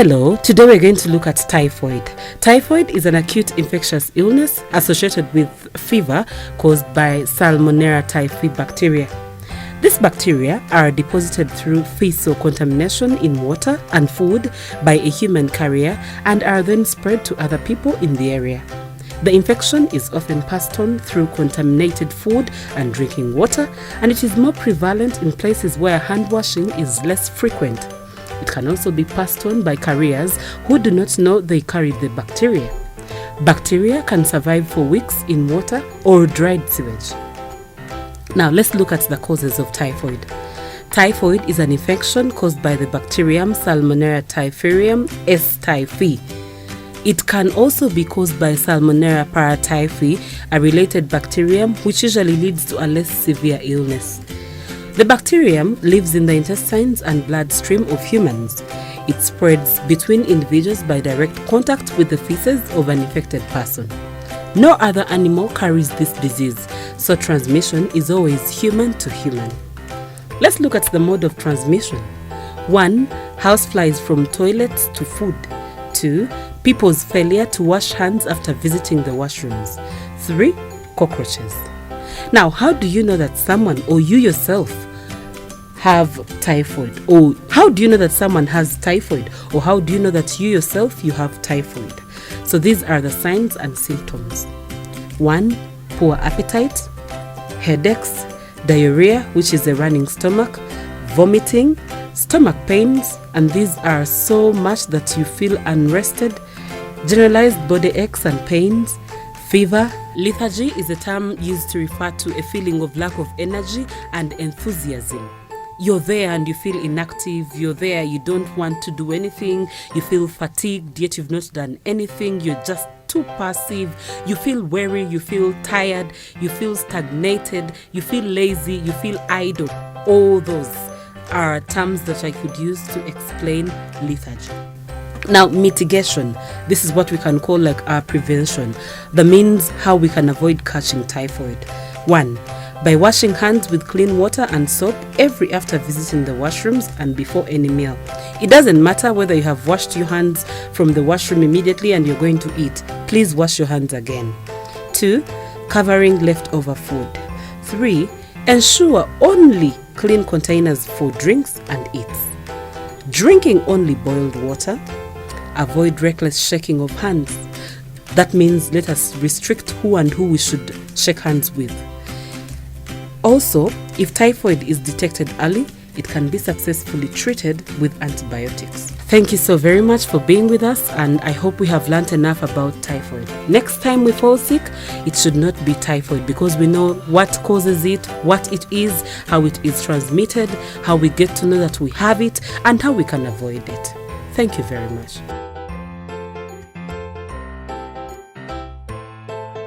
Hello, today we're going to look at typhoid. Typhoid is an acute infectious illness associated with fever caused by Salmonella typhi bacteria. These bacteria are deposited through fecal contamination in water and food by a human carrier and are then spread to other people in the area. The infection is often passed on through contaminated food and drinking water, and it is more prevalent in places where hand washing is less frequent. It can also be passed on by carriers who do not know they carry the bacteria. Bacteria can survive for weeks in water or dried sewage. Now let's look at the causes of typhoid. Typhoid is an infection caused by the bacterium Salmonella typhimurium S. typhi. It can also be caused by Salmonella paratyphi, a related bacterium which usually leads to a less severe illness. The bacterium lives in the intestines and bloodstream of humans. It spreads between individuals by direct contact with the feces of an infected person. No other animal carries this disease, so transmission is always human to human. Let's look at the mode of transmission. 1. Houseflies from toilets to food. 2. People's failure to wash hands after visiting the washrooms. 3. Cockroaches. Now, how do you know that someone or you yourself have typhoid? Or how do you know that someone has typhoid? Or how do you know that you yourself you have typhoid? So these are the signs and symptoms. 1. Poor appetite, headaches, diarrhea, which is a running stomach, vomiting, stomach pains, and these are so much that you feel unrested, generalized body aches and pains, fever. Lethargy is a term used to refer to a feeling of lack of energy and enthusiasm. You're there and you feel inactive, you're there, you don't want to do anything, you feel fatigued, yet you've not done anything, you're just too passive, you feel weary, you feel tired, you feel stagnated, you feel lazy, you feel idle. All those are terms that I could use to explain lethargy. Now, mitigation. This is what we can call like our prevention. The means how we can avoid catching typhoid. 1. By washing hands with clean water and soap every after visiting the washrooms and before any meal. It doesn't matter whether you have washed your hands from the washroom immediately and you're going to eat. Please wash your hands again. 2. Covering leftover food. 3. Ensure only clean containers for drinks and eats. Drinking only boiled water. Avoid reckless shaking of hands. That means let us restrict who and who we should shake hands with. Also, if typhoid is detected early, it can be successfully treated with antibiotics. Thank you so very much for being with us, and I hope we have learned enough about typhoid. Next time we fall sick, it should not be typhoid because we know what causes it, what it is, how it is transmitted, how we get to know that we have it, and how we can avoid it. Thank you very much.